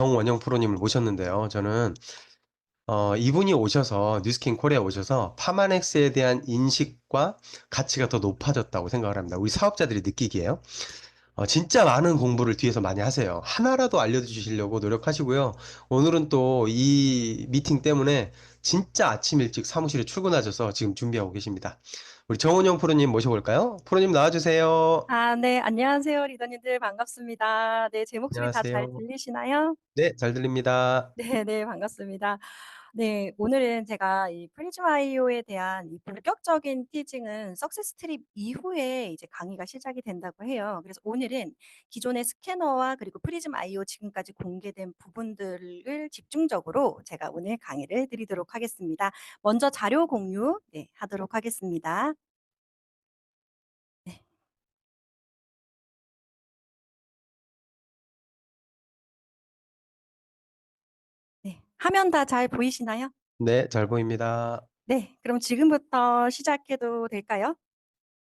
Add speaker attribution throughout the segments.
Speaker 1: 정원영 프로님을 모셨는데요. 저는 이분이 오셔서 뉴스킨 코리아에 오셔서 파마넥스에 대한 인식과 가치가 더 높아졌다고 생각을 합니다. 우리 사업자들이 느끼기에요. 진짜 많은 공부를 뒤에서 많이 하세요. 하나라도 알려주시려고 노력하시고요. 오늘은 또 이 미팅 때문에 진짜 아침 일찍 사무실에 출근하셔서 지금 준비하고 계십니다. 우리 정원영 프로님 모셔볼까요? 프로님 나와주세요.
Speaker 2: 네. 안녕하세요. 리더님들 반갑습니다. 네. 제 목소리 다 잘
Speaker 1: 안녕하세요.
Speaker 2: 들리시나요?
Speaker 1: 네, 잘 들립니다.
Speaker 2: 네네. 반갑습니다. 네. 오늘은 제가 이 프리즘 아이오에 대한 이 본격적인 티징은 석세스 트립 이후에 이제 강의가 시작이 된다고 해요. 그래서 오늘은 기존의 스캐너와 그리고 프리즘 아이오 지금까지 공개된 부분들을 집중적으로 제가 오늘 강의를 드리도록 하겠습니다. 먼저 자료 공유 하도록 하겠습니다. 네. 네. 화면 다 잘 보이시나요?
Speaker 1: 네, 잘 보입니다.
Speaker 2: 네. 그럼 지금부터 시작해도 될까요?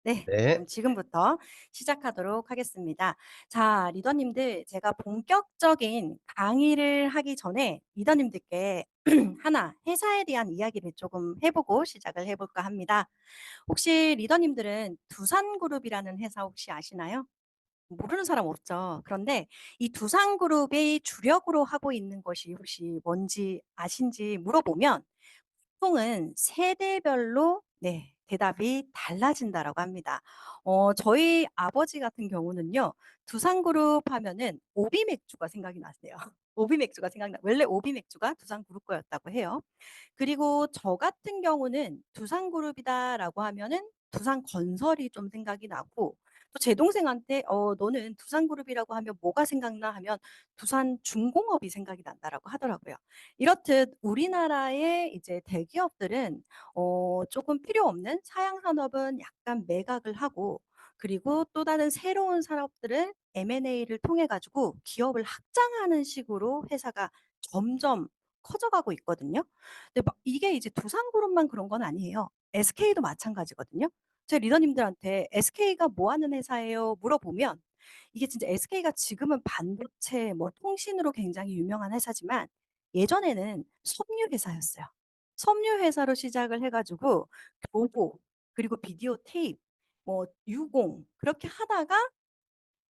Speaker 2: 네. 그럼
Speaker 1: 네.
Speaker 2: 지금부터 시작하도록 하겠습니다. 자, 리더님들 제가 본격적인 강의를 하기 전에 리더님들께 하나 회사에 대한 이야기를 조금 해 보고 시작을 해 볼까 합니다. 혹시 리더님들은 두산그룹이라는 회사 혹시 아시나요? 모르는 사람 없죠. 그런데 이 두산그룹이 주력으로 하고 있는 것이 혹시 뭔지 아신지 물어보면 보통은 세대별로 대답이 달라진다라고 합니다. 저희 아버지 같은 경우는요. 두산그룹 하면은 오비맥주가 생각이 나세요. 오비맥주가 생각나 원래 오비맥주가 두산그룹 거였다고 해요. 그리고 저 같은 경우는 두산그룹이다라고 하면은 두산건설이 좀 생각이 나고 또 제 동생한테 "너는 두산그룹이라고 하면 뭐가 생각나?" 하면 "두산중공업이 생각이 난다."라고 하더라고요. 이렇듯 우리나라의 이제 대기업들은 조금 필요 없는 사양 산업은 약간 매각을 하고 그리고 또 다른 새로운 산업들은 M&A를 통해 가지고 기업을 확장하는 식으로 회사가 점점 커져가고 있거든요. 근데 막 이게 이제 두산그룹만 그런 건 아니에요. SK도 마찬가지거든요. 제 리더님들한테 "SK가 뭐 하는 회사예요?" 물어보면 이게 진짜 SK가 지금은 반도체 뭐 통신으로 굉장히 유명한 회사지만 예전에는 섬유 회사였어요. 섬유 회사로 시작을 해 가지고 교보 그리고 비디오 테이프 뭐 유공 그렇게 하다가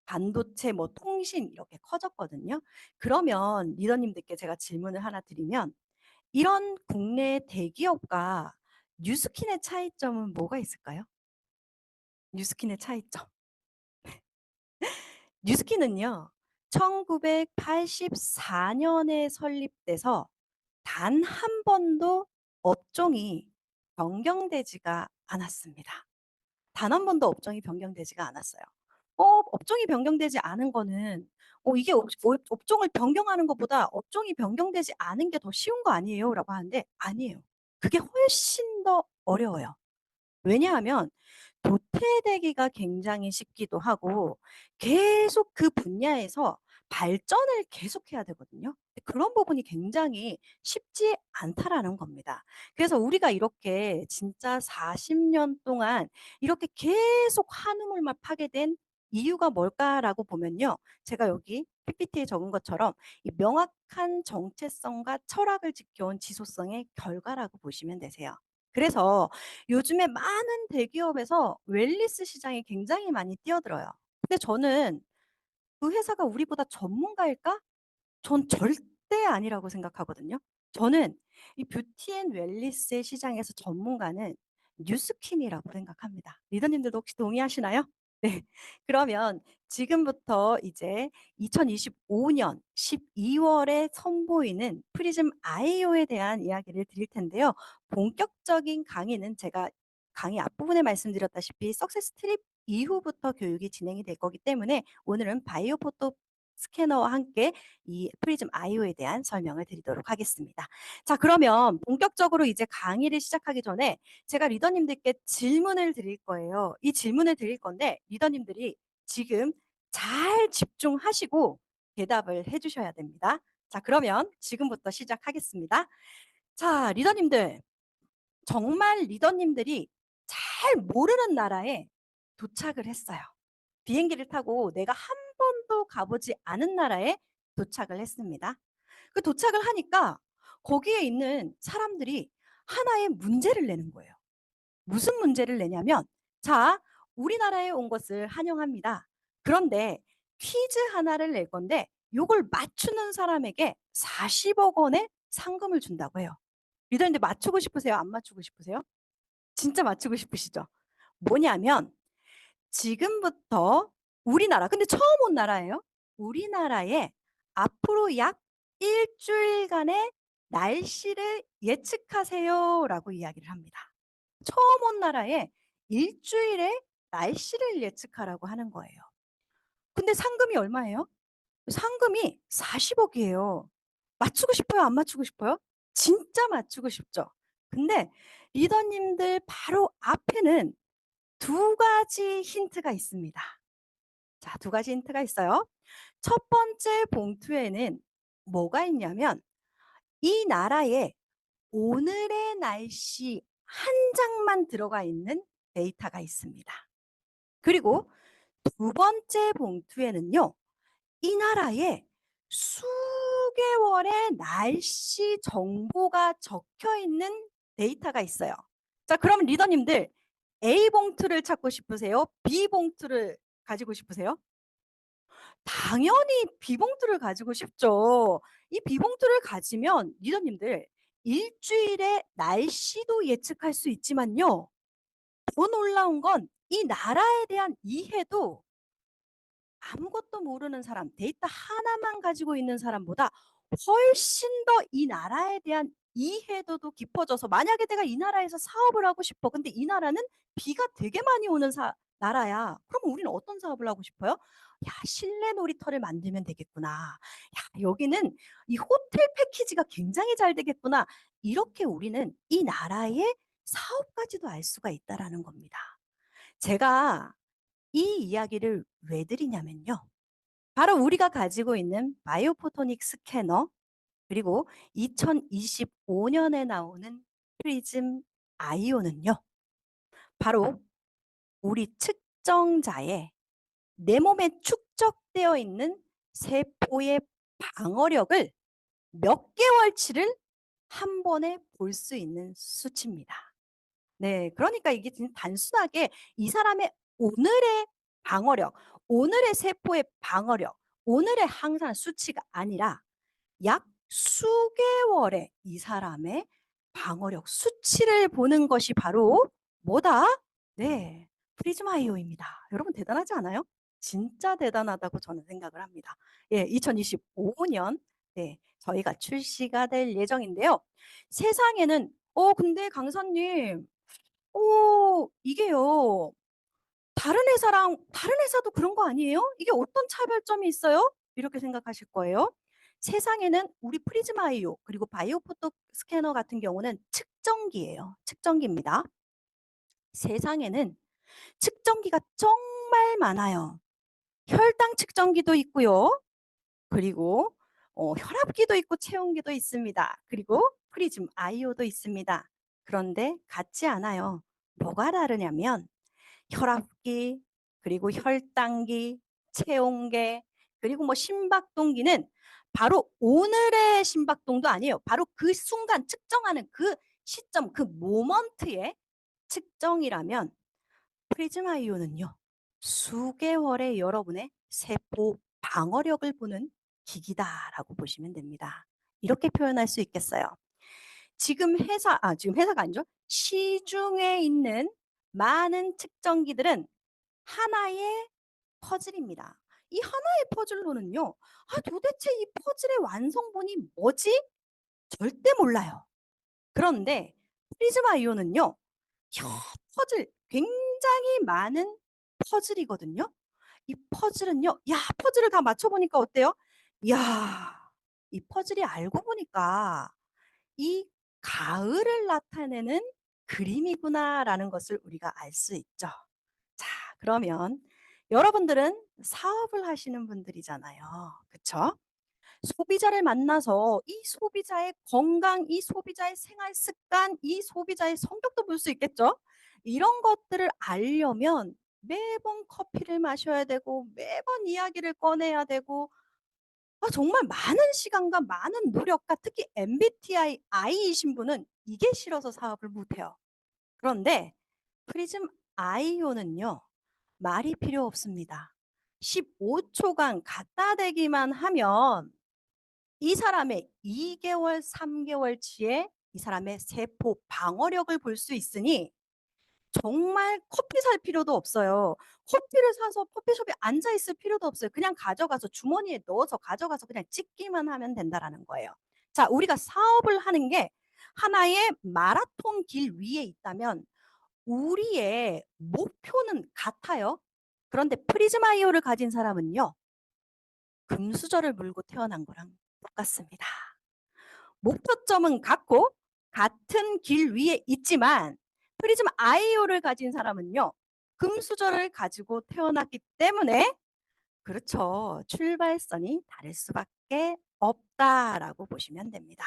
Speaker 2: 반도체 뭐 통신 이렇게 커졌거든요. 그러면 리더님들께 제가 질문을 하나 드리면 이런 국내 대기업과 뉴스킨의 차이점은 뭐가 있을까요? 뉴스킨의 차이점. 뉴스킨은요. 1984 년에 설립돼서 단 한 번도 업종이 변경되지가 않았습니다. 단 한 번도 업종이 변경되지가 않았어요. 업종이 변경되지 않은 거는 이게 업종을 변경하는 것보다 업종이 변경되지 않은 게 더 쉬운 거 아니에요?"라고 하는데 아니에요. 그게 훨씬 더 어려워요. 왜냐하면 도태되기가 굉장히 쉽기도 하고 계속 그 분야에서 발전을 계속해야 되거든요. 그런 부분이 굉장히 쉽지 않다라는 겁니다. 그래서 우리가 이렇게 진짜 40년 동안 이렇게 계속 한 우물만 파게 된 이유가 뭘까라고 보면요. 제가 여기 PPT에 적은 것처럼 이 명확한 정체성과 철학을 지켜온 지속성의 결과라고 보시면 되세요. 그래서 요즘에 많은 대기업에서 웰니스 시장이 굉장히 많이 뛰어들어요. 근데 저는 '그 회사가 우리보다 전문가일까?' 전 절대 아니라고 생각하거든요. 저는 이 뷰티 앤 웰니스의 시장에서 전문가는 뉴스킨이라고 생각합니다. 리더님들도 혹시 동의하시나요? 네. 그러면 지금부터 이제 2025년 12 월에 선보이는 프리즘 아이오에 대한 이야기를 드릴 텐데요. 본격적인 강의는 제가 강의 앞부분에 말씀드렸다시피 석세스 트립 이후부터 교육이 진행이 될 거기 때문에 오늘은 바이오 포토 스캐너와 함께 이 프리즘 아이오에 대한 설명을 드리도록 하겠습니다. 자, 그러면 본격적으로 이제 강의를 시작하기 전에 제가 리더님들께 질문을 드릴 거예요. 이 질문을 드릴 건데 리더님들이 지금 잘 집중하시고 대답을 해 주셔야 됩니다. 자, 그러면 지금부터 시작하겠습니다. 자, 리더님들 정말 리더님들이 잘 모르는 나라에 도착을 했어요. 비행기를 타고 내가 한 번도 가보지 않은 나라에 도착을 했습니다. 그 도착을 하니까 거기에 있는 사람들이 하나의 문제를 내는 거예요. 무슨 문제를 내냐면, 자, 우리나라에 온 것을 환영합니다. 그런데 퀴즈 하나를 낼 건데 요걸 맞추는 사람에게 40억 원의 상금을 준다고 해요. 리더님들 맞추고 싶으세요? 안 맞추고 싶으세요? 진짜 맞추고 싶으시죠? 뭐냐면 지금부터 우리나라, 근데 처음 온 나라예요. 우리나라에 앞으로 약 일주일간의 날씨를 예측하세요라고 이야기를 합니다. 처음 온 나라에 일주일의 날씨를 예측하라고 하는 거예요. 근데 상금이 얼마예요? 상금이 40억이에요. 맞추고 싶어요? 안 맞추고 싶어요? 진짜 맞추고 싶죠? 근데 리더님들 바로 앞에는 두 가지 힌트가 있습니다. 자, 두 가지 힌트가 있어요. 첫 번째 봉투에는 뭐가 있냐면 이 나라에 오늘의 날씨 한 장만 들어가 있는 데이터가 있습니다. 그리고 두 번째 봉투에는요, 이 나라에 수개월의 날씨 정보가 적혀 있는 데이터가 있어요. 자, 그럼 리더님들 A 봉투를 찾고 싶으세요? B 봉투를 가지고 싶으세요? 당연히 B봉투를 가지고 싶죠. 이 B봉투를 가지면 리더님들 일주일의 날씨도 예측할 수 있지만요. 더 놀라운 건 이 나라에 대한 이해도 아무것도 모르는 사람, 데이터 하나만 가지고 있는 사람보다 훨씬 더 이 나라에 대한 이해도도 깊어져서 만약에 내가 이 나라에서 사업을 하고 싶어. 근데 이 나라는 비가 되게 많이 오는 나라야. 그럼 우리는 어떤 사업을 하고 싶어요? 야, 실내 놀이터를 만들면 되겠구나. 야, 여기는 이 호텔 패키지가 굉장히 잘 되겠구나. 이렇게 우리는 이 나라의 사업까지도 알 수가 있다라는 겁니다. 제가 이 이야기를 왜 드리냐면요. 바로 우리가 가지고 있는 바이오포토닉 스캐너, 그리고 2025년에 나오는 프리즘 아이오는요. 바로 우리 측정자의 내 몸에 축적되어 있는 세포의 방어력을 몇 개월치를 한 번에 볼 수 있는 수치입니다. 네, 그러니까 이게 단순하게 이 사람의 오늘의 방어력, 오늘의 세포의 방어력, 오늘의 항산 수치가 아니라 약 수개월의 이 사람의 방어력 수치를 보는 것이 바로 뭐다? 네, 프리즈마이오입니다. 여러분 대단하지 않아요? 진짜 대단하다고 저는 생각을 합니다. 예, 2025년 네, 저희가 출시가 될 예정인데요. 세상에는 근데 강사님 이게요. 다른 회사도 그런 거 아니에요? 이게 어떤 차별점이 있어요? 이렇게 생각하실 거예요. 세상에는 우리 프리즈마이오 그리고 바이오포토 스캐너 같은 경우는 측정기예요. 측정기입니다. 세상에는 측정기가 정말 많아요. 혈당 측정기도 있고요. 그리고 혈압기도 있고 체온기도 있습니다. 그리고 프리즘 아이오도 있습니다. 그런데 같지 않아요. 뭐가 다르냐면 혈압기, 그리고 혈당기, 체온계, 그리고 뭐 심박동기는 바로 오늘의 심박동도 아니에요. 바로 그 순간 측정하는 그 시점, 그 모먼트의 측정이라면 프리즈마 이온은요. 수개월의 여러분의 세포 방어력을 보는 기기다라고 보시면 됩니다. 이렇게 표현할 수 있겠어요. 지금 회사가 아니죠. 시중에 있는 많은 측정기들은 하나의 퍼즐입니다. 이 하나의 퍼즐로는요. 도대체 이 퍼즐의 완성본이 뭐지? 절대 몰라요. 그런데 프리즈마 이온은요. 퍼즐 굉장히 많은 퍼즐이거든요. 이 퍼즐은요. 야, 퍼즐을 다 맞춰보니까 어때요? 야, 이 퍼즐이 알고 보니까 이 가을을 나타내는 그림이구나라는 것을 우리가 알 수 있죠. 자, 그러면 여러분들은 사업을 하시는 분들이잖아요. 그쵸? 소비자를 만나서 이 소비자의 건강, 이 소비자의 생활 습관, 이 소비자의 성격도 볼 수 있겠죠? 이런 것들을 알려면 매번 커피를 마셔야 되고 매번 이야기를 꺼내야 되고 정말 많은 시간과 많은 노력과 특히 MBTI I이신 분은 이게 싫어서 사업을 못 해요. 그런데 프리즘 아이오는요. 말이 필요 없습니다. 15초간 갖다 대기만 하면 이 사람의 2개월, 3개월치의 이 사람의 세포 방어력을 볼 수 있으니 정말 커피 살 필요도 없어요. 커피를 사서 커피숍에 앉아 있을 필요도 없어요. 그냥 가져가서 주머니에 넣어서 가져가서 그냥 찍기만 하면 된다라는 거예요. 자, 우리가 사업을 하는 게 하나의 마라톤 길 위에 있다면 우리의 목표는 같아요. 그런데 프리즈마이오를 가진 사람은요. 금수저를 물고 태어난 거랑 똑같습니다. 목표점은 같고 같은 길 위에 있지만 프리즘 아이오를 가진 사람은요. 금수저를 가지고 태어났기 때문에 그렇죠. 출발선이 다를 수밖에 없다라고 보시면 됩니다.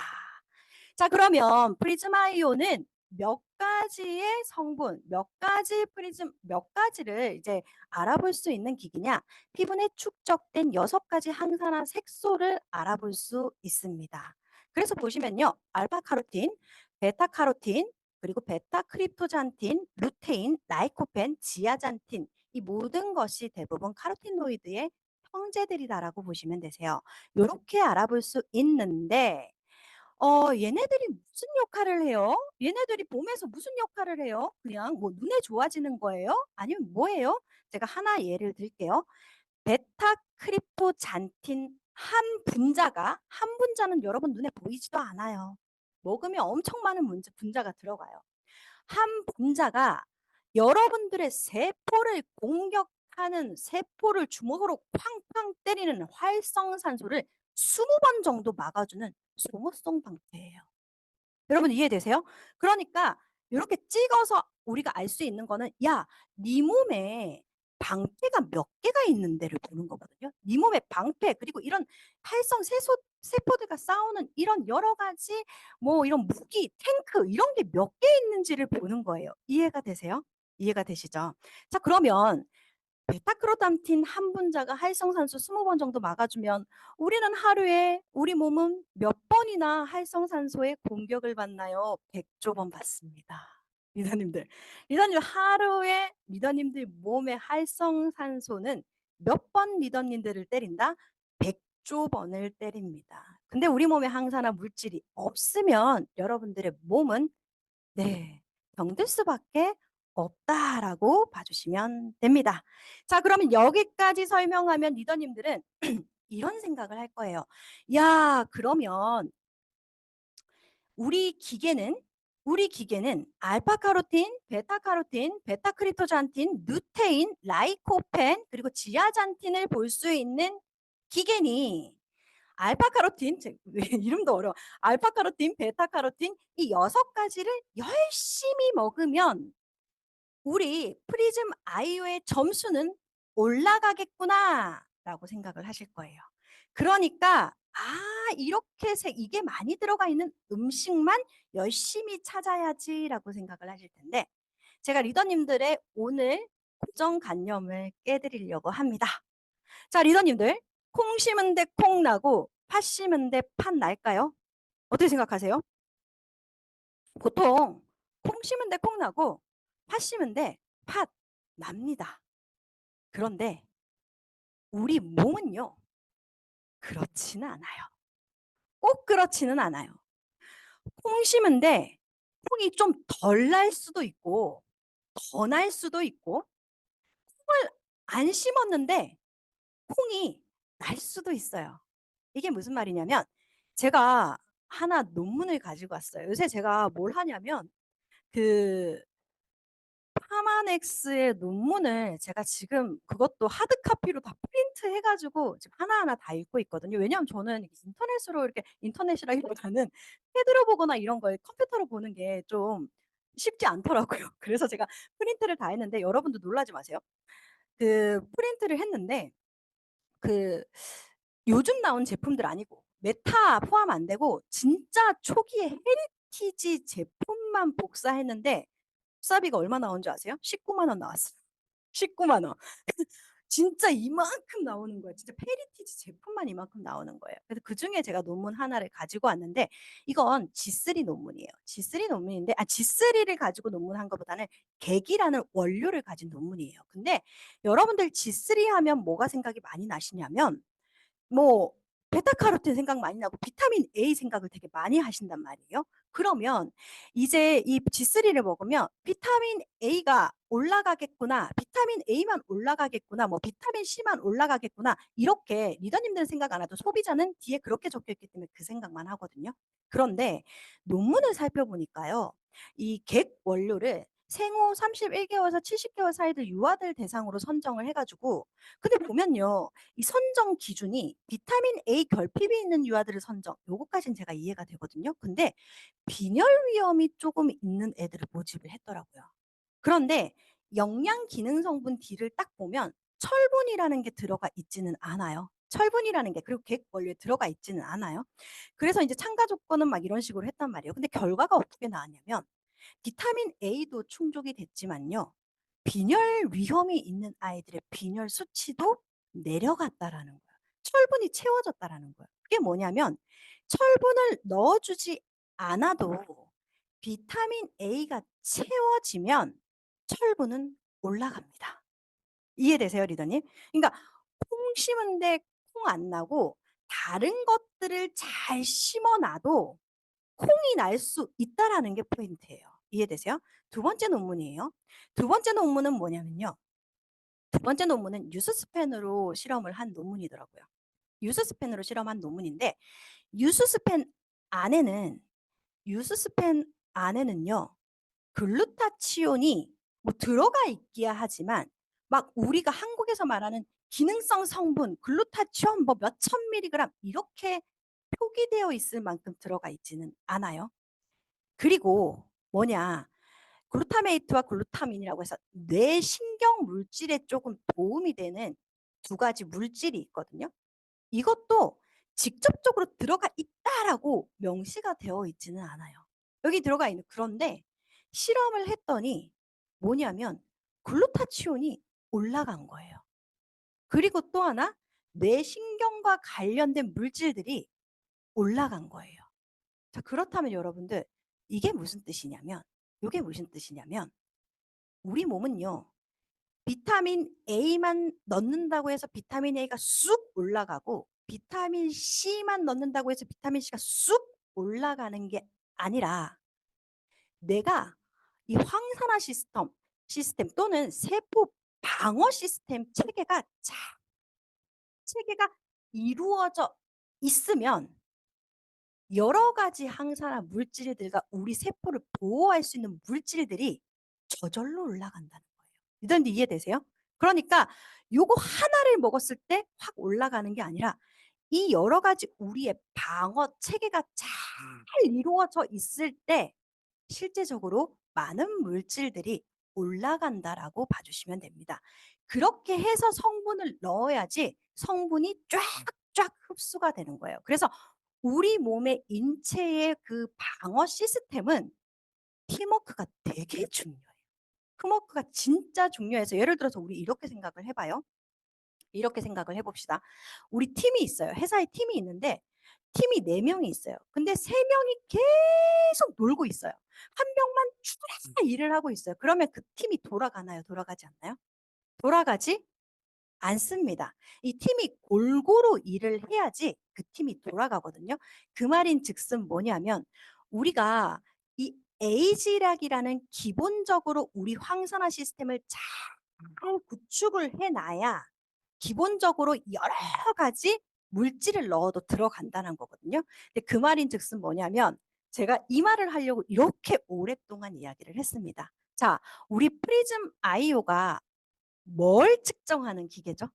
Speaker 2: 자, 그러면 프리즈마이오는 몇 가지의 성분, 몇 가지를 이제 알아볼 수 있는 기기냐? 피부에 축적된 6가지 항산화 색소를 알아볼 수 있습니다. 그래서 보시면요. 알파카로틴, 베타카로틴, 그리고 베타크립토잔틴, 루테인, 라이코펜, 지아잔틴 이 모든 것이 대부분 카로티노이드의 형제들이다라고 보시면 되세요. 이렇게 알아볼 수 있는데 얘네들이 무슨 역할을 해요? 얘네들이 몸에서 무슨 역할을 해요? 그냥 뭐 눈에 좋아지는 거예요? 아니면 뭐예요? 제가 하나 예를 들게요. 베타크립토잔틴 한 분자는 여러분 눈에 보이지도 않아요. 먹으면 엄청 많은 분자가 들어가요. 한 분자가 여러분들의 세포를 공격하는 세포를 주먹으로 쾅쾅 때리는 활성산소를 20번 정도 막아주는 소모성 방패예요. 여러분 이해되세요? 그러니까 이렇게 찍어서 우리가 알 수 있는 거는 야, 네 몸에 방패가 몇 개가 있는데를 보는 거거든요. 네 몸에 방패 그리고 이런 활성 세포들과 싸우는 이런 여러 가지 뭐 이런 무기, 탱크 이런 게 몇 개 있는지를 보는 거예요. 이해가 되세요? 이해가 되시죠? 자, 그러면 베타크로담틴 한 분자가 활성산소 20번 정도 막아주면 우리는 하루에 우리 몸은 몇 번이나 활성산소의 공격을 받나요? 100조 번 받습니다. 리더님들. 리더님 하루에 리더님들 몸의 활성산소는 몇 번 리더님들을 때린다? 100조 번을 때립니다. 근데 우리 몸에 항산화 물질이 없으면 여러분들의 몸은 네, 병들 수밖에 없다라고 봐주시면 됩니다. 자, 그러면 여기까지 설명하면 리더님들은 이런 생각을 할 거예요. 야, 그러면 우리 기계는 알파카로틴, 베타카로틴, 베타크리토잔틴, 루테인, 라이코펜, 그리고 지아잔틴을 볼 수 있는 기계니 알파카로틴, 왜 이름도 어려워. 알파카로틴, 베타카로틴 이 6가지를 열심히 먹으면 우리 프리즘 아이오의 점수는 올라가겠구나라고 생각을 하실 거예요. 그러니까 이렇게 이게 많이 들어가 있는 음식만 열심히 찾아야지라고 생각을 하실 텐데 제가 리더님들의 오늘 고정관념을 깨드리려고 합니다. 자, 리더님들 콩 심은 데 콩 나고 팥 심은 데 팥 날까요? 어떻게 생각하세요? 보통 콩 심은 데 콩 나고 팥 심은 데 팥 납니다. 그런데 우리 몸은요. 그렇지는 않아요. 꼭 그렇지는 않아요. 콩 심은데 콩이 좀 덜 날 수도 있고 더 날 수도 있고 콩을 안 심었는데 콩이 날 수도 있어요. 이게 무슨 말이냐면 제가 하나 논문을 가지고 왔어요. 요새 제가 뭘 하냐면 그 파마넥스의 논문을 제가 지금 그것도 하드 카피로 다 프린트 해가지고 지금 하나하나 다 읽고 있거든요. 왜냐하면 저는 인터넷으로 이렇게 인터넷이라기보다는 패드로 보거나 이런 걸 컴퓨터로 보는 게 좀 쉽지 않더라고요. 그래서 제가 프린트를 다 했는데 여러분도 놀라지 마세요. 그 프린트를 했는데 그 요즘 나온 제품들 아니고 메타 포함 안 되고 진짜 초기에 헤리티지 제품만 복사했는데 복사비가 얼마 나온 줄 아세요? 19만 원 나왔어요. 19만 원. 진짜 이만큼 나오는 거예요. 진짜 페리티지 제품만 이만큼 나오는 거예요. 그래서 그중에 제가 논문 하나를 가지고 왔는데 이건 G3 논문이에요. G3 논문인데 G3를 가지고 논문한 것보다는 객이라는 원료를 가진 논문이에요. 근데 여러분들 G3 하면 뭐가 생각이 많이 나시냐면 뭐 베타카로틴 생각 많이 나고 비타민 A 생각을 되게 많이 하신단 말이에요. 그러면 이제 이 G3를 먹으면 비타민 A가 올라가겠구나, 비타민 A만 올라가겠구나, 뭐 비타민 C만 올라가겠구나, 이렇게 리더님들은 생각 안 하도 소비자는 뒤에 그렇게 적혀 있기 때문에 그 생각만 하거든요. 그런데 논문을 살펴보니까요, 이 객 원료를 생후 31개월에서 70개월 사이들 유아들 대상으로 선정을 해가지고, 근데 보면요, 이 선정 기준이 비타민 A 결핍이 있는 유아들을 선정, 요거까지는 제가 이해가 되거든요. 근데 빈혈 위험이 조금 있는 애들을 모집을 했더라고요. 그런데 영양 기능 성분 D를 딱 보면 철분이라는 게 들어가 있지는 않아요. 철분이라는 게, 그리고 객 원료에 들어가 있지는 않아요. 그래서 이제 참가 조건은 막 이런 식으로 했단 말이에요. 근데 결과가 어떻게 나왔냐면 비타민 A도 충족이 됐지만요, 빈혈 위험이 있는 아이들의 빈혈 수치도 내려갔다라는 거예요. 철분이 채워졌다라는 거예요. 그게 뭐냐면 철분을 넣어주지 않아도 비타민 A가 채워지면 철분은 올라갑니다. 이해되세요, 리더님? 그러니까 콩 심은데 콩 안 나고 다른 것들을 잘 심어놔도 콩이 날 수 있다라는 게 포인트예요. 이해되세요? 두 번째 논문이에요. 두 번째 논문은 뭐냐면요, 두 번째 논문은 유스스펜으로 실험을 한 논문이더라고요. 유스스펜으로 실험한 논문인데 유스스펜 안에는 유스스펜 안에는요, 글루타치온이 뭐 들어가 있기야 하지만 막 우리가 한국에서 말하는 기능성 성분 글루타치온 뭐 몇천 밀리그램 이렇게 표기되어 있을 만큼 들어가 있지는 않아요. 그리고 뭐냐, 글루타메이트와 글루타민이라고 해서 뇌신경 물질에 조금 도움이 되는 두 가지 물질이 있거든요. 이것도 직접적으로 들어가 있다라고 명시가 되어 있지는 않아요. 여기 들어가 있는, 그런데 실험을 했더니 뭐냐면 글루타치온이 올라간 거예요. 그리고 또 하나, 뇌신경과 관련된 물질들이 올라간 거예요. 자, 그렇다면 여러분들 이게 무슨 뜻이냐면, 이게 무슨 뜻이냐면 우리 몸은요, 비타민 A만 넣는다고 해서 비타민 A가 쑥 올라가고 비타민 C만 넣는다고 해서 비타민 C가 쑥 올라가는 게 아니라 내가 이 황산화 시스템 또는 세포 방어 시스템 체계가 이루어져 있으면 여러 가지 항산화 물질들과 우리 세포를 보호할 수 있는 물질들이 저절로 올라간다는 거예요. 이런데 이해되세요? 그러니까 요거 하나를 먹었을 때 확 올라가는 게 아니라 이 여러 가지 우리의 방어 체계가 잘 이루어져 있을 때 실제적으로 많은 물질들이 올라간다라고 봐주시면 됩니다. 그렇게 해서 성분을 넣어야지 성분이 쫙쫙 흡수가 되는 거예요. 그래서 우리 몸의 인체의 그 방어 시스템은 팀워크가 되게 중요해요. 팀워크가 진짜 중요해서 예를 들어서 우리 이렇게 생각을 해봐요. 이렇게 생각을 해봅시다. 우리 팀이 있어요. 회사에 팀이 있는데 팀이 4명이 있어요. 근데 3명이 계속 놀고 있어요. 한 명만 추락 일을 하고 있어요. 그러면 그 팀이 돌아가나요? 돌아가지 않나요? 돌아가지 않습니다. 이 팀이 골고루 일을 해야지 그 팀이 돌아가거든요. 그 말인 즉슨 뭐냐면 우리가 이 에이지락이라는 기본적으로 우리 황산화 시스템을 잘 구축을 해놔야 기본적으로 여러 가지 물질을 넣어도 들어간다는 거거든요. 근데 그 말인 즉슨 뭐냐면 제가 이 말을 하려고 이렇게 오랫동안 이야기를 했습니다. 자, 우리 프리즘 아이오가 뭘 측정하는 기계죠?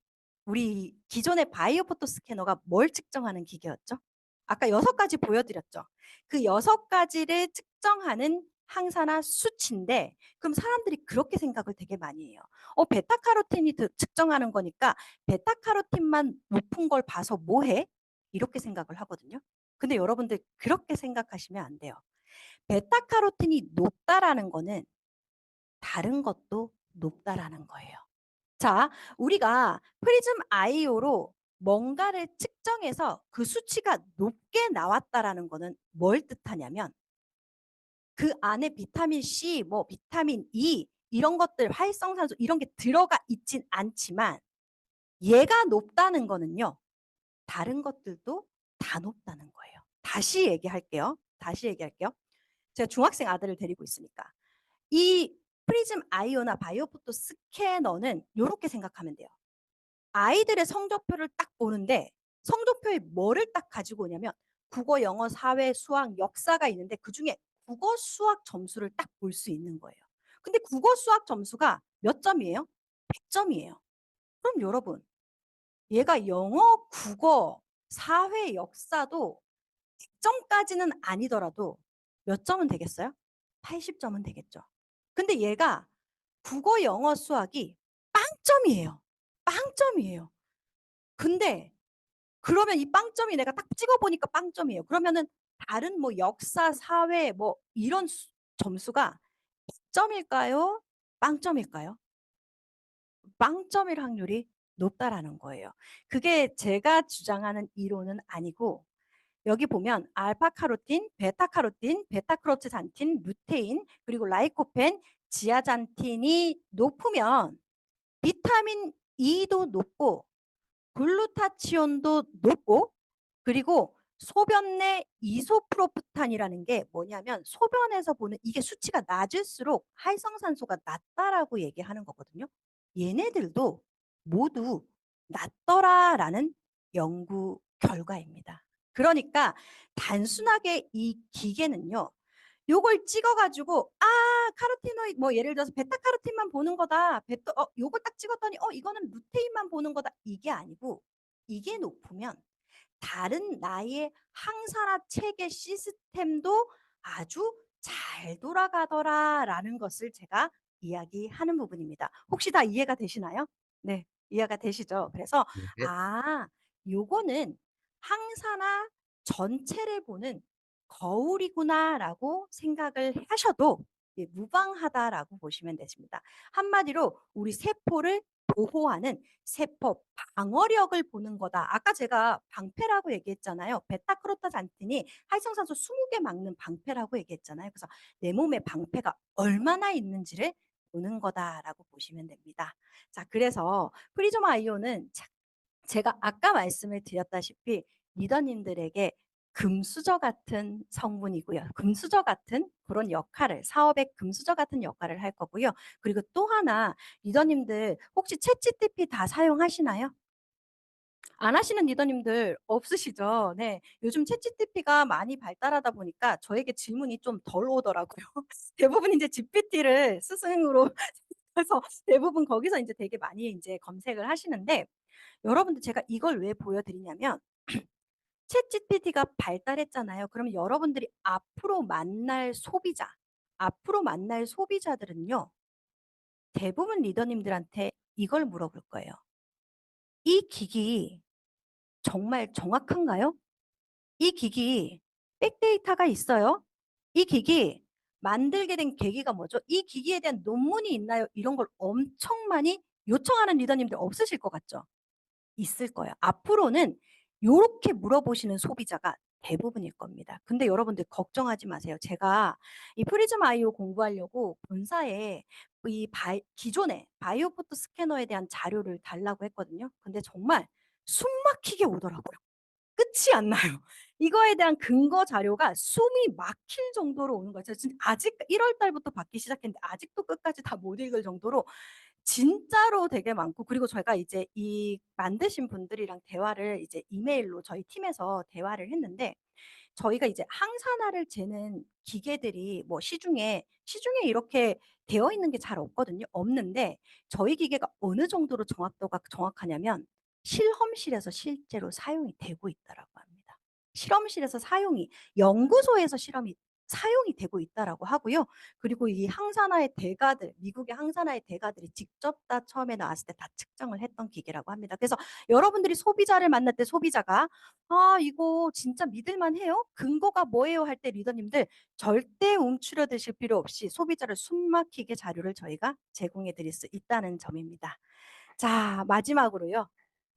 Speaker 2: 우리 기존의 바이오 포토 스캐너가 뭘 측정하는 기계였죠? 아까 6가지 보여드렸죠. 그 6가지를 측정하는 항산화 수치인데 그럼 사람들이 그렇게 생각을 되게 많이 해요. 베타카로틴이 측정하는 거니까 베타카로틴만 높은 걸 봐서 뭐해? 이렇게 생각을 하거든요. 근데 여러분들 그렇게 생각하시면 안 돼요. 베타카로틴이 높다라는 거는 다른 것도 높다라는 거예요. 자, 우리가 프리즘 아이오로 뭔가를 측정해서 그 수치가 높게 나왔다라는 거는 뭘 뜻하냐면 그 안에 비타민 C, 뭐 비타민 E 이런 것들, 활성산소 이런 게 들어가 있진 않지만 얘가 높다는 거는요. 다른 것들도 다 높다는 거예요. 다시 얘기할게요. 다시 얘기할게요. 제가 중학생 아들을 데리고 있으니까 이 프리즘 아이오나 바이오포토 스캐너는 이렇게 생각하면 돼요. 아이들의 성적표를 딱 보는데 성적표에 뭐를 딱 가지고 오냐면 국어, 영어, 사회, 수학, 역사가 있는데 그중에 국어, 수학 점수를 딱 볼 수 있는 거예요. 근데 국어, 수학 점수가 몇 점이에요? 100점이에요. 그럼 여러분, 얘가 영어, 국어, 사회, 역사도 100점까지는 아니더라도 몇 점은 되겠어요? 80점은 되겠죠. 근데 얘가 국어, 영어, 수학이 빵점이에요. 빵점이에요. 근데 그러면 이 빵점이 내가 딱 찍어보니까 빵점이에요. 그러면은 다른 뭐 역사, 사회 뭐 이런 점수가 100점일까요? 빵점일까요? 빵점일 확률이 높다라는 거예요. 그게 제가 주장하는 이론은 아니고 여기 보면 알파카로틴, 베타카로틴, 베타크로체산틴, 루테인, 그리고 라이코펜, 지아잔틴이 높으면 비타민 E도 높고 글루타치온도 높고 그리고 소변 내 이소프로프탄이라는 게 뭐냐면 소변에서 보는 이게 수치가 낮을수록 활성산소가 낮다라고 얘기하는 거거든요. 얘네들도 모두 낮더라라는 연구 결과입니다. 그러니까 단순하게 이 기계는요. 요걸 찍어가지고 카로티노id 뭐 예를 들어서 베타카로틴만 보는 거다. 요걸 딱 찍었더니 이거는 루테인만 보는 거다. 이게 아니고 이게 높으면 다른 나의 항산화 체계 시스템도 아주 잘 돌아가더라라는 것을 제가 이야기하는 부분입니다. 혹시 다 이해가 되시나요? 네, 이해가 되시죠? 그래서
Speaker 1: 네.
Speaker 2: 요거는 항산화 전체를 보는 거울이구나라고 생각을 하셔도 무방하다라고 보시면 되십니다. 한마디로 우리 세포를 보호하는 세포 방어력을 보는 거다. 아까 제가 방패라고 얘기했잖아요. 베타크로타잔틴이 활성산소 20개 막는 방패라고 얘기했잖아요. 그래서 내 몸에 방패가 얼마나 있는지를 보는 거다라고 보시면 됩니다. 자, 그래서 프리즘 아이오는 제가 아까 말씀을 드렸다시피 리더님들에게 금수저 같은 성분이고요. 금수저 같은 그런 역할을 사업의 금수저 같은 역할을 할 거고요. 그리고 또 하나 리더님들 혹시 챗GPT 다 사용하시나요? 안 하시는 리더님들 없으시죠? 네. 요즘 챗GPT가 많이 발달하다 보니까 저에게 질문이 좀 덜 오더라고요. 대부분 이제 GPT를 스승으로 해서 대부분 거기서 이제 되게 많이 이제 검색을 하시는데 여러분들 제가 이걸 왜 보여드리냐면 챗GPT가 발달했잖아요. 그러면 여러분들이 앞으로 만날 소비자들은요. 대부분 리더님들한테 이걸 물어볼 거예요. 이 기기 정말 정확한가요? 이 기기 백데이터가 있어요? 이 기기 만들게 된 계기가 뭐죠? 이 기기에 대한 논문이 있나요? 이런 걸 엄청 많이 요청하는 리더님들 없으실 것 같죠? 있을 거예요. 앞으로는 요렇게 물어보시는 소비자가 대부분일 겁니다. 근데 여러분들 걱정하지 마세요. 제가 이 프리즘 아이오 공부하려고 본사에 기존의 바이오포토 스캐너에 대한 자료를 달라고 했거든요. 근데 정말 숨 막히게 오더라고요. 끝이 안 나요. 이거에 대한 근거 자료가 숨이 막힐 정도로 오는 거예요. 지금 아직 1월 달부터 받기 시작했는데 아직도 끝까지 다 못 읽을 정도로 진짜로 되게 많고 그리고 저희가 이제 이 만드신 분들이랑 대화를 이제 이메일로 저희 팀에서 대화를 했는데 저희가 이제 항산화를 재는 기계들이 뭐 시중에 이렇게 되어 있는 게 잘 없거든요. 없는데 저희 기계가 어느 정도로 정확도가 정확하냐면 실험실에서 실제로 사용이 되고 있다라고 합니다. 실험실에서 연구소에서 사용이 되고 있다라고 하고요. 그리고 이 항산화의 대가들, 미국의 항산화의 대가들이 직접 다 처음에 나왔을 때 다 측정을 했던 기계라고 합니다. 그래서 여러분들이 소비자를 만날 때 소비자가 이거 진짜 믿을만 해요? 근거가 뭐예요? 할 때 리더님들 절대 움츠려 드실 필요 없이 소비자를 숨막히게 자료를 저희가 제공해 드릴 수 있다는 점입니다. 자, 마지막으로요.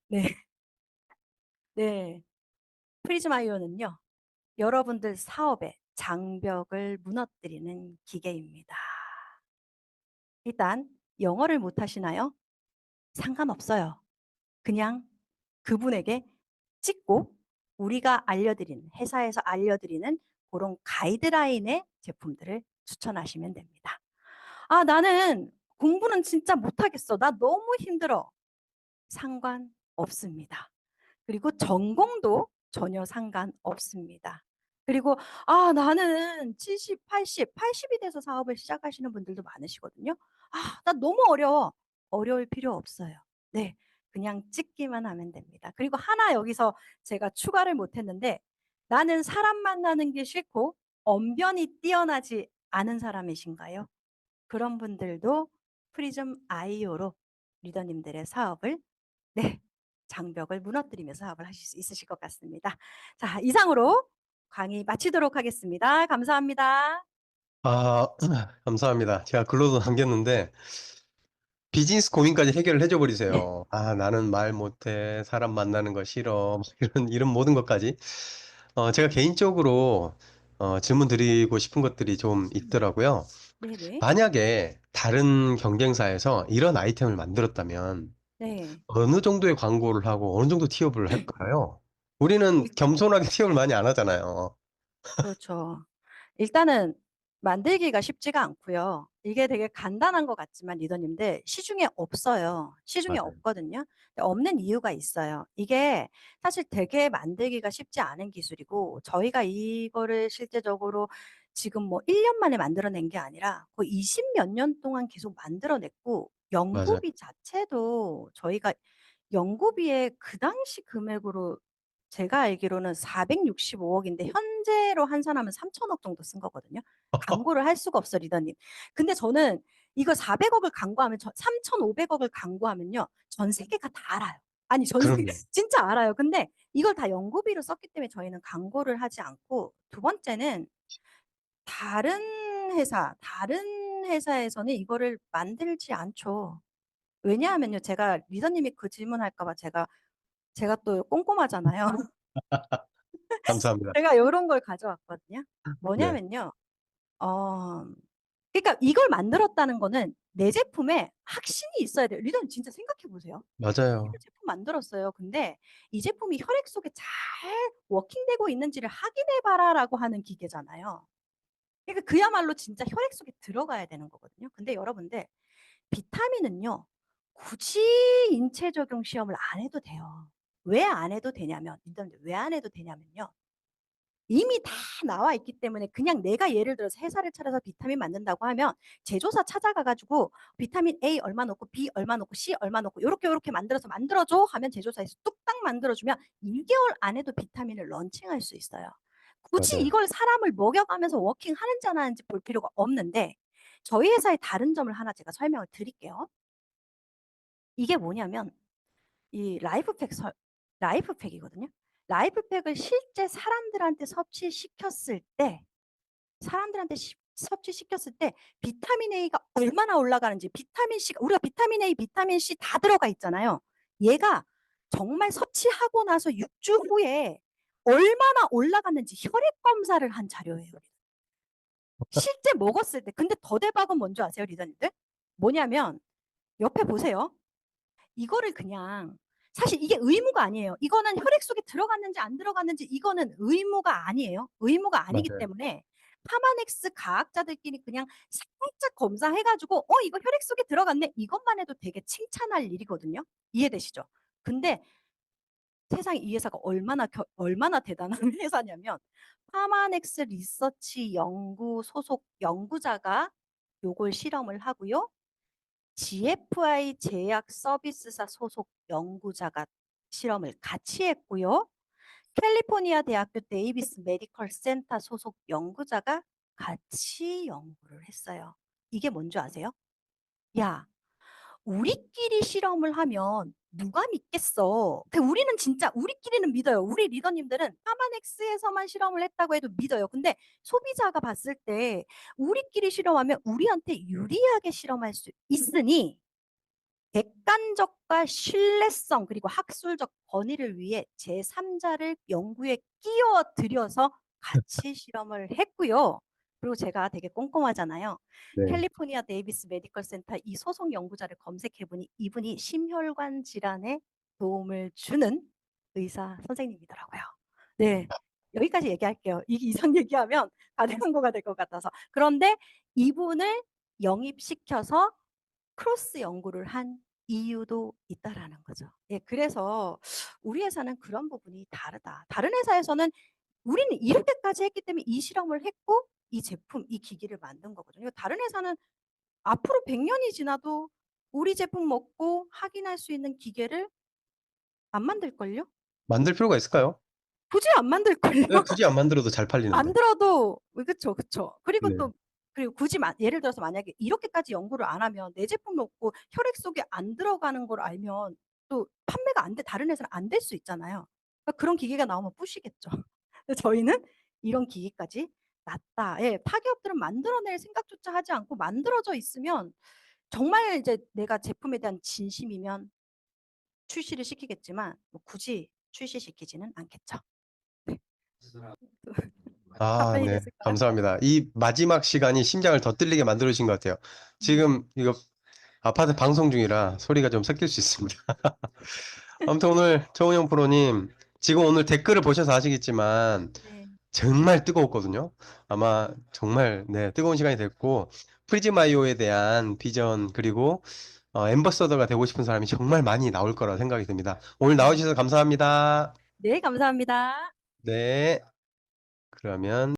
Speaker 2: 네. 네. 프리즈마이오는요. 여러분들 사업의 장벽을 무너뜨리는 기계입니다. 일단 영어를 못 하시나요? 상관없어요. 그냥 그분에게 찍고 우리가 알려드리는 회사에서 알려드리는 그런 가이드라인의 제품들을 추천하시면 됩니다. 아, 나는 공부는 진짜 못하겠어. 나 너무 힘들어. 상관없습니다. 그리고 전공도 전혀 상관없습니다. 그리고 아, 나는 70, 80, 80이 돼서 사업을 시작하시는 분들도 많으시거든요. 아, 나 너무 어려워. 어려울 필요 없어요. 네. 그냥 찍기만 하면 됩니다. 그리고 하나 여기서 제가 추가를 못 했는데 나는 사람 만나는 게 싫고 언변이 뛰어나지 않은 사람이신가요? 그런 분들도 프리즘 아이오로 리더님들의 사업을 네, 장벽을 무너뜨리면서 사업을 하실 수 있으실 것 같습니다. 자, 이상으로 강의 마치도록 하겠습니다. 감사합니다.
Speaker 1: 아, 감사합니다. 제가 글로도 남겼는데, 비즈니스 고민까지 해결을 해줘
Speaker 2: 네.
Speaker 1: 버리세요. 아, 나는 말 못해. 사람 만나는 거 싫어. 이런 모든 것까지. 제가 개인적으로, 질문 드리고 싶은 것들이 좀 있더라고요.
Speaker 2: 네네.
Speaker 1: 만약에 다른 경쟁사에서 이런 아이템을 만들었다면,
Speaker 2: 네.
Speaker 1: 어느 정도의 광고를 하고 어느 정도 티업을 할까요? 우리는 겸손하게 티업을 많이 안 하잖아요.
Speaker 2: 그렇죠. 일단은 만들기가 쉽지가 않고요. 이게 되게 간단한 것 같지만 리더님들 시중에 없어요. 시중에
Speaker 1: 맞아요.
Speaker 2: 없거든요. 없는 이유가 있어요. 이게 사실 되게 만들기가 쉽지 않은 기술이고 저희가 이거를 실제적으로 지금 뭐 1년 만에 만들어낸 게 아니라 거의 20 몇 년 동안 계속 만들어냈고
Speaker 1: 맞아요.
Speaker 2: 연구비 자체도 저희가 연구비의 그 당시 금액으로 제가 알기로는 465억인데 현재로 환산하면 3천억 정도 쓴 거거든요. 광고를 할 수가 없어 리더님. 근데 저는 이거 400억을 광고하면 3,500억을 광고하면요. 전 세계가 다 알아요. 아니 전 세계
Speaker 1: 그럼요.
Speaker 2: 진짜 알아요. 근데 이걸 다 연구비로 썼기 때문에 저희는 광고를 하지 않고 두 번째는 다른 회사에서는 이거를 만들지 않죠. 왜냐하면요. 제가 리더님이 그 질문할까 봐 제가 또 꼼꼼하잖아요.
Speaker 1: 감사합니다.
Speaker 2: 제가 이런 걸 가져왔거든요.
Speaker 1: 네,
Speaker 2: 뭐냐면요. 어, 그러니까 이걸 만들었다는 거는 내 제품에 확신이 있어야 돼요. 리더님 진짜 생각해 보세요.
Speaker 1: 맞아요.
Speaker 2: 제가 제품 만들었어요. 근데 이 제품이 혈액 속에 잘 워킹되고 있는지를 확인해 봐라라고 하는 기계잖아요. 그러니까 그야말로 진짜 혈액 속에 들어가야 되는 거거든요. 근데 여러분들 비타민은요. 굳이 인체 적용 시험을 안 해도 돼요. 왜 안 해도 되냐면, 리더님들 왜 안 해도 되냐면요. 이미 다 나와 있기 때문에 그냥 내가 예를 들어서 회사를 차려서 비타민 만든다고 하면 제조사 찾아가 가지고 비타민 A 얼마 넣고 B 얼마 넣고 C 얼마 넣고 요렇게 만들어서 만들어줘 하면 제조사에서 뚝딱 만들어주면 1개월 안에도 비타민을 런칭할 수 있어요. 굳이
Speaker 1: 맞아요.
Speaker 2: 이걸 사람을 먹여가면서 워킹 하는지 안 하는지 볼 필요가 없는데 저희 회사의 다른 점을 하나 제가 설명을 드릴게요. 이게 뭐냐면 이 라이프팩이거든요. 라이프팩을 실제 사람들한테 섭취시켰을 때 비타민 A가 얼마나 올라가는지 비타민 C가 우리가 비타민 A, 비타민 C 다 들어가 있잖아요. 얘가 정말 섭취하고 나서 6주 후에 얼마나 올라갔는지 혈액 검사를 한 자료예요. 실제 먹었을 때. 근데 더 대박은 뭔지 아세요, 리더님들? 뭐냐면 옆에 보세요. 이거를 그냥 사실 이게 의무가 아니에요. 이거는 혈액 속에 들어갔는지 안 들어갔는지 이거는 의무가 아니에요. 의무가 아니기
Speaker 1: 맞아요.
Speaker 2: 때문에 파마넥스 과학자들끼리 그냥 살짝 검사해가지고 이거 혈액 속에 들어갔네 이것만 해도 되게 칭찬할 일이거든요. 이해되시죠? 근데 세상에 이 회사가 얼마나 대단한 회사냐면 파마넥스 리서치 연구 소속 연구자가 요걸 실험을 하고요. GFI 제약 서비스사 소속 연구자가 실험을 같이 했고요. 캘리포니아 대학교 데이비스 메디컬 센터 소속 연구자가 같이 연구를 했어요. 이게 뭔지 아세요? 야, 우리끼리 실험을 하면 누가 믿겠어? 우리는 진짜 우리끼리는 믿어요. 우리 리더님들은 파마넥스에서만 실험을 했다고 해도 믿어요. 근데 소비자가 봤을 때 우리끼리 실험하면 우리한테 유리하게 실험할 수 있으니 객관적과 신뢰성 그리고 학술적 권위를 위해 제3자를 연구에 끼워들여서 같이 실험을 했고요. 그리고 제가 되게 꼼꼼하잖아요.
Speaker 1: 네.
Speaker 2: 캘리포니아 데이비스 메디컬 센터 이 소속 연구자를 검색해 보니 이분이 심혈관 질환에 도움을 주는 의사 선생님이더라고요. 네. 여기까지 얘기할게요. 이 이상 얘기하면 다른 광고가 될 것 같아서. 그런데 이분을 영입시켜서 크로스 연구를 한 이유도 있다라는 거죠. 예, 그래서 우리 회사는 그런 부분이 다르다. 다른 회사에서는 우리는 이렇게까지 했기 때문에 이 실험을 했고 이 제품, 이 기기를 만든 거거든요. 다른 회사는 앞으로 100년이 지나도 우리 제품 먹고 확인할 수 있는 기계를 안 만들걸요?
Speaker 1: 만들 필요가 있을까요?
Speaker 2: 굳이 안 만들걸요?
Speaker 1: 네, 굳이 안 만들어도 잘 팔리는데.
Speaker 2: 만들어도 그쵸, 그쵸. 그리고
Speaker 1: 네.
Speaker 2: 또 그리고 굳이 예를 들어서 만약에 이렇게까지 연구를 안 하면 내 제품 먹고 혈액 속에 안 들어가는 걸 알면 또 판매가 안 돼 다른 회사는 안 될 수 있잖아요. 그러니까 그런 기계가 나오면 뿌시겠죠. 근데 저희는 이런 기기까지 놨다. 예, 타기업들은 만들어낼 생각조차 하지 않고 만들어져 있으면 정말 이제 내가 제품에 대한 진심이면 출시를 시키겠지만 뭐 굳이 출시시키지는 않겠죠. 네.
Speaker 1: 아,
Speaker 2: 답변이
Speaker 1: 네.
Speaker 2: 됐을까요?
Speaker 1: 감사합니다. 이 마지막 시간이 심장을 더 떨리게 만들어 주신 것 같아요. 지금 이거 아파트 방송 중이라 소리가 좀 섞일 수 있습니다. 아무튼 오늘 정은영 프로님, 지금 오늘 댓글을 보셔서 아시겠지만
Speaker 2: 네.
Speaker 1: 정말 뜨거웠거든요. 아마 정말 네, 뜨거운 시간이 됐고 프리즈마이오에 대한 비전 그리고 앰버서더가 되고 싶은 사람이 정말 많이 나올 거라 생각이 듭니다. 오늘
Speaker 2: 네.
Speaker 1: 나와주셔서 감사합니다.
Speaker 2: 네, 감사합니다.
Speaker 1: 네. 그러면